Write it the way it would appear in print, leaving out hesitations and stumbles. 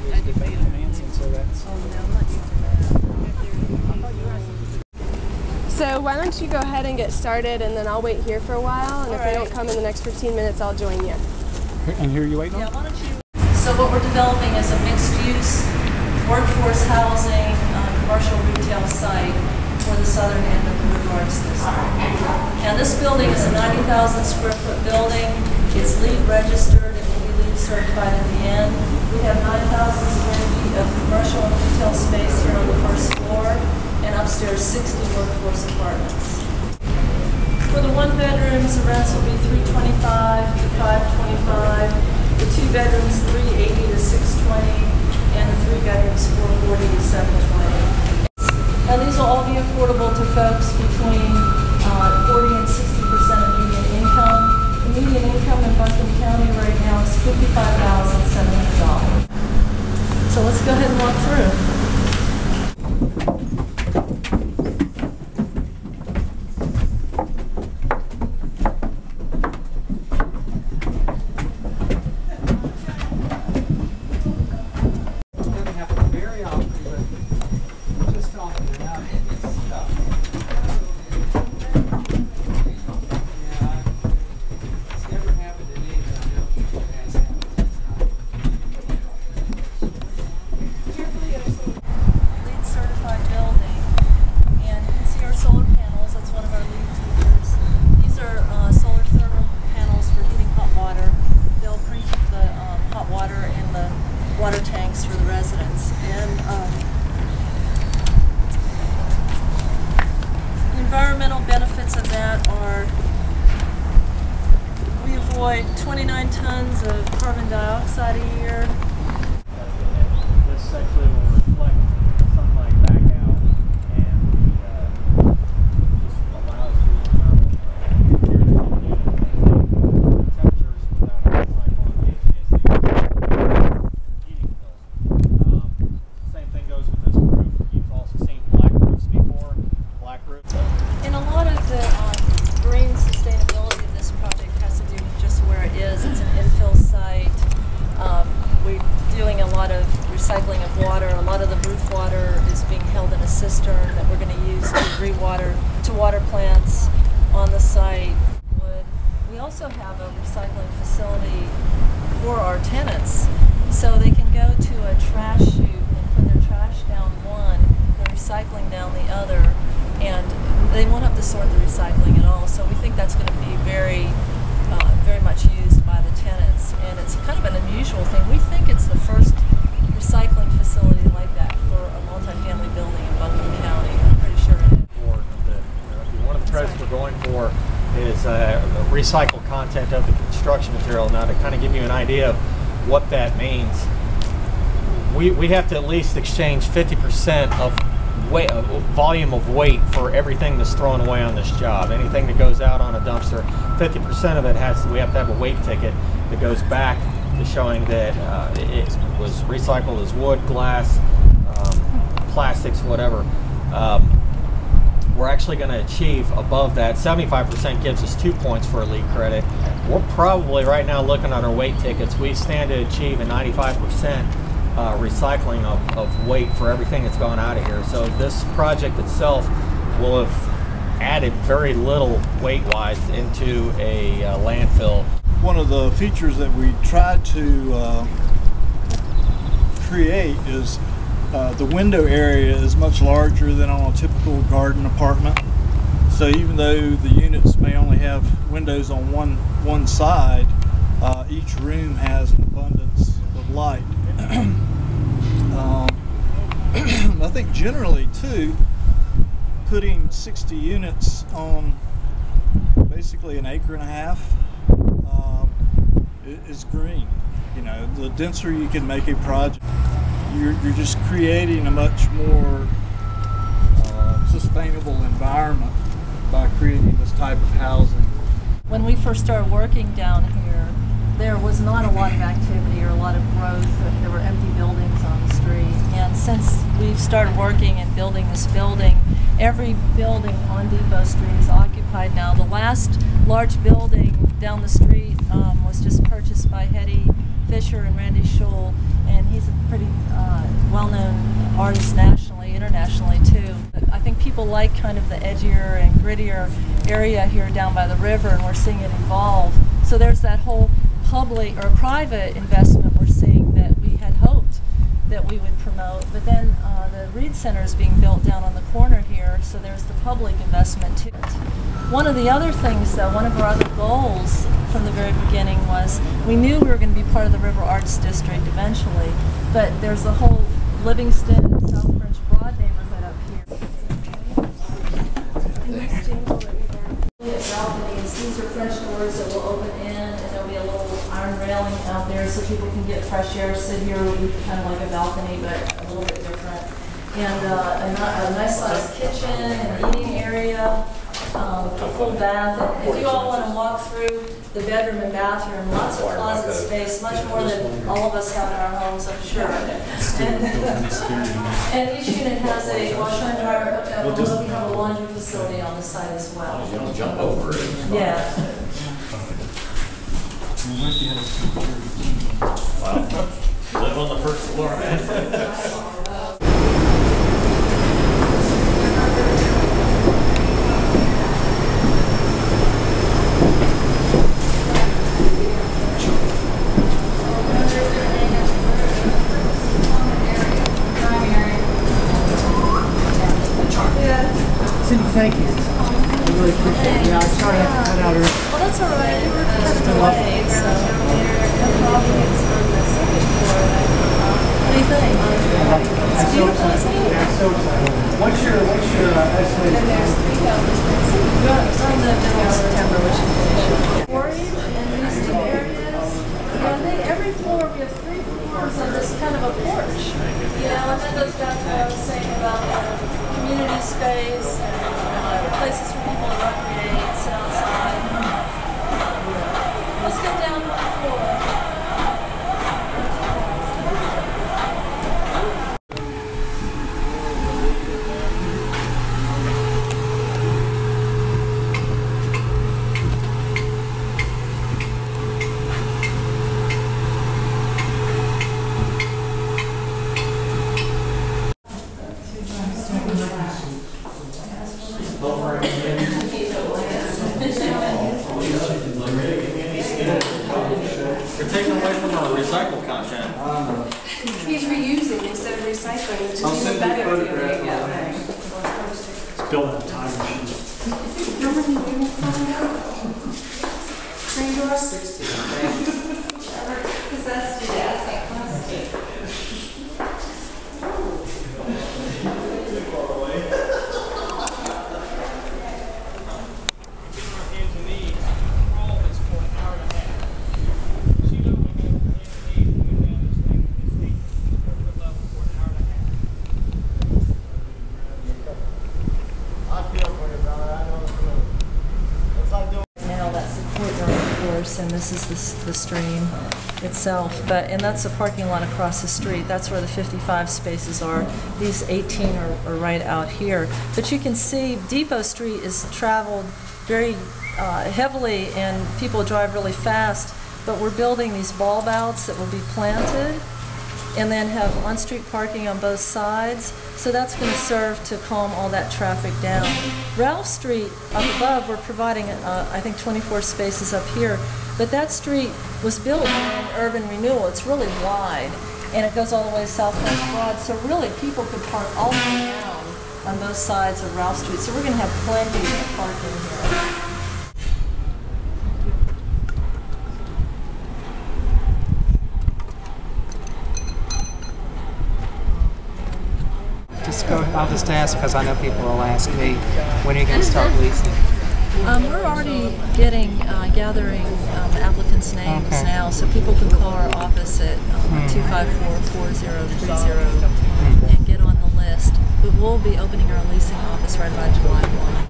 use debate financing, so that's... Oh, no, I'm not using that. So why don't you go ahead and get started, and then I'll wait here for a while, and if they don't come in the next 15 minutes, I'll join you. And who are you waiting on? Yeah, why don't you... So what we're developing is a mixed-use workforce housing commercial retail site for the southern end of the Woodward's district. And this building is a 90,000 square foot building. It's LEED registered. It will be LEED certified at the end. We have 9,000 square feet of commercial and retail space here on the first floor, and upstairs 60 workforce apartments. For the one bedrooms, the rents will be $325 to $525. The two bedrooms, $380 to $620, and the three bedrooms, $440 to $720. Now these will all be affordable to folks between 40 and 60% of median income. The median income in Buncombe County right now is $55,700. So let's go ahead and walk through. Water tanks for the residents, and the environmental benefits of that are we avoid 29 tons of carbon dioxide a year. This actually will reflect sunlight back out and just allows you to hear the temperatures without a cyclone HVAC. You've also seen black roofs before, black roofs. And a lot of the green sustainability of this project has to do with just where it is. It's an infill site. We're doing a lot of recycling of water. A lot of the roof water is being held in a cistern that we're going to use to water plants on the site. We also have a recycling facility for our tenants, so they can go to a trash chute and put their trash down one, their recycling down the other, and they won't have to sort the recycling at all. So we think that's going to be very much used by the tenants, and it's kind of an unusual thing. We think it's the first recycling facility like that for a multifamily building in Buncombe County. I'm pretty sure it is. One of the credits we're going for is recycled content of the construction material. Now, to kind of give you an idea of what that means, we have to at least exchange 50% of weight, volume of weight for everything that's thrown away on this job. Anything that goes out on a dumpster, 50% of it we have to have a weight ticket that goes back to showing that it was recycled as wood, glass, plastics, whatever. We're actually going to achieve above that. 75% gives us 2 points for a LEED credit. We're probably right now looking at our weight tickets. We stand to achieve a 95% recycling of weight for everything that's gone out of here. So this project itself will have added very little weight-wise into a landfill. One of the features that we tried to create is the window area is much larger than on a typical garden apartment. So even though the units may only have windows on one side, each room has an abundance of light. I think generally too, putting 60 units on basically an acre and a half is green. You know, the denser you can make a project, you're just creating a much more sustainable environment by creating this type of housing. When we first started working down here, there was not a lot of activity or a lot of growth. There were empty buildings on the street. And since we've started working and building this building, every building on Depot Street is occupied now. The last large building down the street was just purchased by Hetty Fisher and Randy Scholl, and he's a pretty well-known artist nationally, internationally too. But I think people like kind of the edgier and grittier area here down by the river, and we're seeing it evolve. So there's that whole public or private investment we're seeing that we had hoped that we would promote, but then the Reed Center is being built down on the corner here, so there's the public investment too. One of the other things, though, one of our other goals from the very beginning was we knew we were going to be part of the River Arts District eventually, but there's the whole Livingston, South French Broad neighborhood up here. Balconies. These are French doors that will open in, and there'll be a little iron railing out there so people can get fresh air, sit here, it'll be kind of like a balcony, but a little bit different. And a nice sized kitchen and eating area, a full bath. And if you all want to walk through the bedroom and bathroom, lots of closet space, much more than all of us have in our homes, I'm sure. And each unit has a washer and dryer hookup, although we have a laundry facility on the side as well. You don't jump over it. Yeah. Wow. Live on the first floor, man. Thank you. I really appreciate it. Yeah, I sorry I had to cut out early. Well, that's all right. You were kind of delayed, so no problem. It's on the second floor. What do you think? It's beautiful, isn't it? Yeah, so what's your estimate? And there's 3,000 square feet. It's on the middle of September, which is storage and these two areas. Yeah, every floor we have 3 floors on this kind of a porch. You know, and that goes back to what I was saying about community space and places for people to recreate, sit outside. Let's get down to the floor. You're taking away from our recycled content. He's reusing instead of recycling, which is even better. There you go. Build a time machine. How many units on there? 3 doors? 60. Possessed you, yes, that must And this is the stream itself, and that's the parking lot across the street. That's where the 55 spaces are. These 18 are right out here. But you can see Depot Street is traveled very heavily, and people drive really fast. But we're building these bulb outs that will be planted, and then have on-street parking on both sides. So that's going to serve to calm all that traffic down. Ralph Street up above, we're providing, I think, 24 spaces up here. But that street was built during urban renewal. It's really wide, and it goes all the way south French Broad. So really, people could park all the way down on both sides of Ralph Street. So we're going to have plenty of parking here. I'll just ask because I know people will ask me, when are you going to start leasing? We're already gathering applicants' names now, so people can call our office at 254-4030 and get on the list. But we'll be opening our leasing office right by July 1.